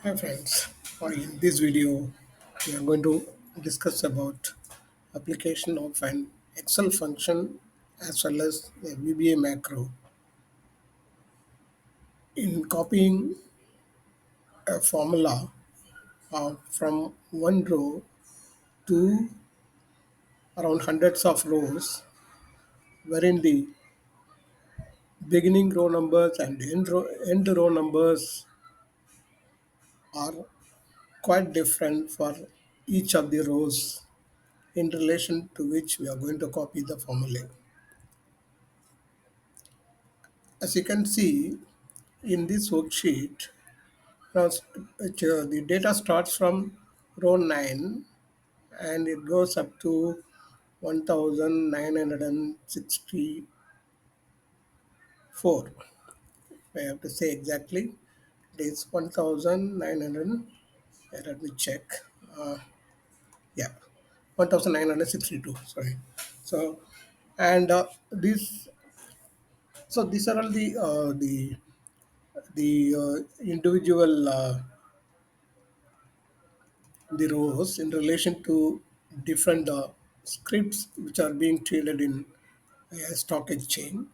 Hi friends, in this video we are going to discuss about application of an Excel function as well as a VBA macro in copying a formula from one row to around hundreds of rows wherein the beginning row numbers and end row numbers are quite different for each of the rows in relation to which we are going to copy the formula. As you can see in this worksheet, now the data starts from row 9 and it goes up to 1964. I have to say exactly. It is 1900. Let me check. Uh, yeah, 1962. Sorry. So, and this. So these are all the individual the rows in relation to different scripts which are being traded in a stock exchange,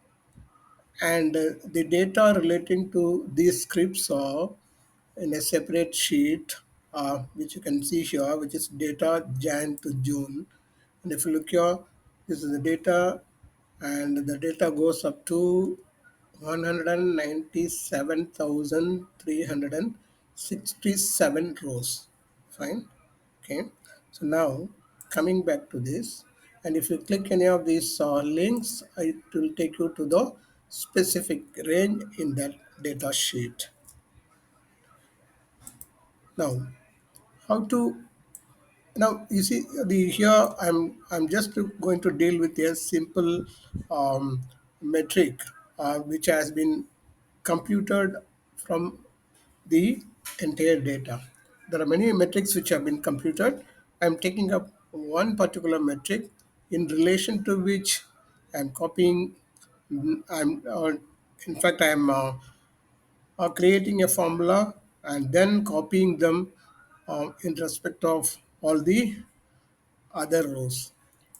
and the data relating to these scripts are in a separate sheet, which you can see here, which is data Jan to June. And if you look here, this is the data, and the data goes up to 197,367 rows. Fine. Okay. So now coming back to this, and if you click any of these links, it will take you to the specific range in that data sheet. Now, how to now you see the here I'm just going to deal with a simple metric which has been computed from the entire data. There are many metrics which have been computed. I'm taking up one particular metric in relation to which I'm copying. I'm in fact I'm creating a formula and then copying them in respect of all the other rows.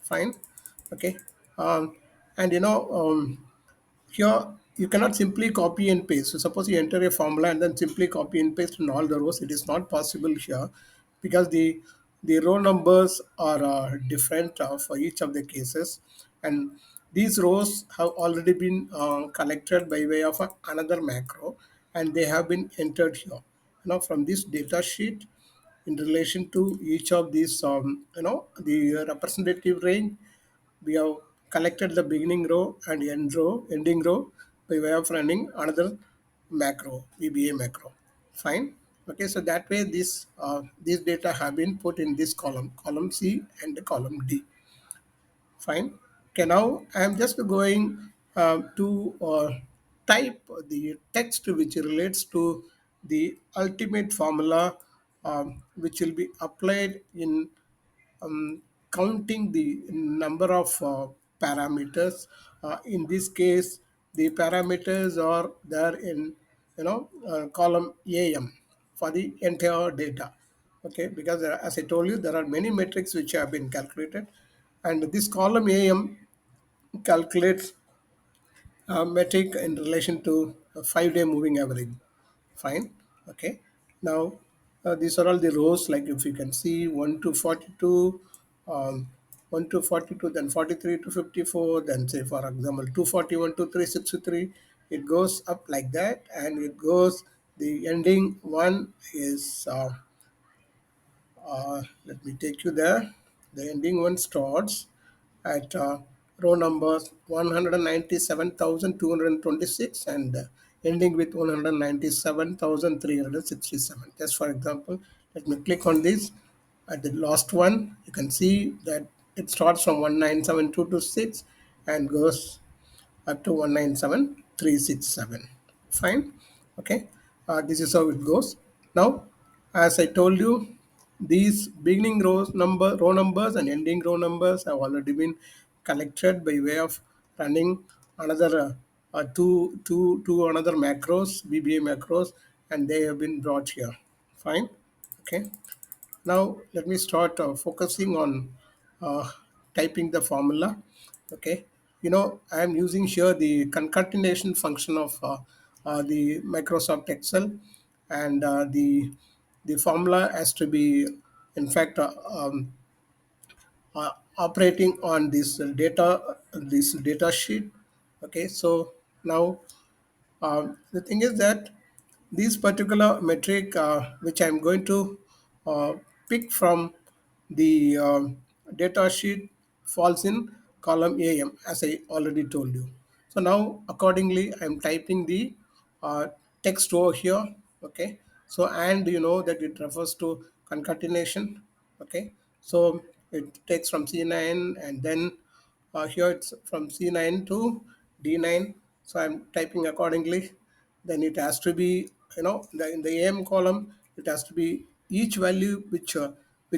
Fine. Okay. Um, and here you cannot simply copy and paste. So suppose you enter a formula and then simply copy and paste in all the rows. It is not possible here because the row numbers are different for each of the cases, and these rows have already been collected by way of another macro, and they have been entered here. Now from this data sheet, in relation to each of these, the representative range, we have collected the beginning row and ending row by way of running another macro, VBA macro. Fine. Okay, so that way these data have been put in this column C and column D. Fine. Okay, now I am just going to type the text which relates to the ultimate formula, which will be applied in counting the number of parameters. In this case, the parameters are there in column AM for the entire data. Okay, because as I told you, there are many metrics which have been calculated, and this column AM calculates metric in relation to a 5-day moving average. Fine. Okay. Now, these are all the rows, like if you can see 1 to 42, 1 to 42, then 43 to 54, then say for example 241 to 363. It goes up like that, and it goes, the ending one is let me take you there. The ending one starts at row number 197,226 and ending with 197,367. Just for example, let me click on this. At the last one, you can see that it starts from 197,226 and goes up to 197,367. Fine. Okay. This is how it goes. Now, as I told you, these beginning row numbers and ending row numbers have already been collected by way of running another two another macros, VBA macros, and they have been brought here. Fine. Okay. Now let me start focusing on uh, typing the formula. Okay. I am using here the concatenation function of the Microsoft Excel, and the formula has to be, in fact, operating on this data sheet. Okay. So now the thing is that this particular metric, which I'm going to uh, pick from the data sheet, falls in column AM, as I already told you. So now, accordingly, I'm typing the uh, text over here. Okay. So, and you know that it refers to concatenation. Okay. So it takes from C9, and then here it's from C9 to D9. So I'm typing accordingly. Then it has to be, in the AM column, it has to be each value which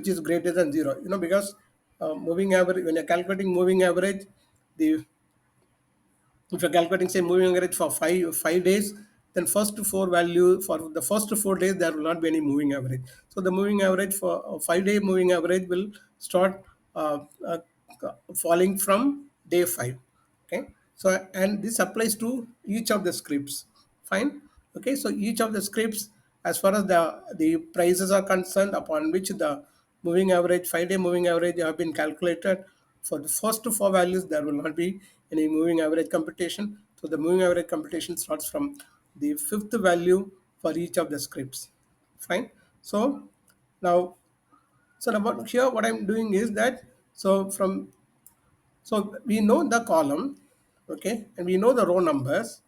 is greater than zero. Because moving average, when you're calculating moving average, the if you're calculating, say, moving average for five days, then first four value for the first 4 days there will not be any moving average. So the moving average for 5 day moving average will start falling from day five. Okay. So, and this applies to each of the scripts. Fine. Okay. So each of the scripts, as far as the prices are concerned, upon which the moving average 5 day moving average have been calculated, for the first four values there will not be any moving average computation. So the moving average computation starts from the fifth value for each of the scripts. Fine. So now, so about here, what I'm doing is that, so we know the column, okay, and we know the row numbers.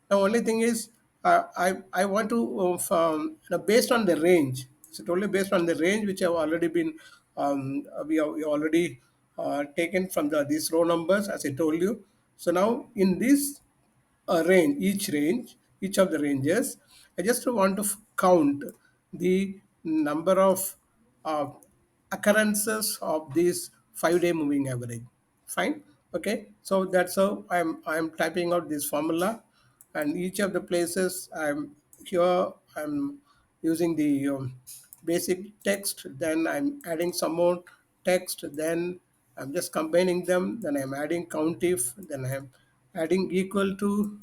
The only thing is, I want to, based on the range. So totally based on the range which have already been, we already taken from these row numbers, as I told you. So now in this range, each of the ranges, I just want to count the number of uh, occurrences of this 5 day moving average. Fine. Okay. So that's how I'm typing out this formula, and each of the places I'm using the basic text. Then I'm adding some more text. Then I'm just combining them. Then I'm adding count if. Then I'm adding equal to.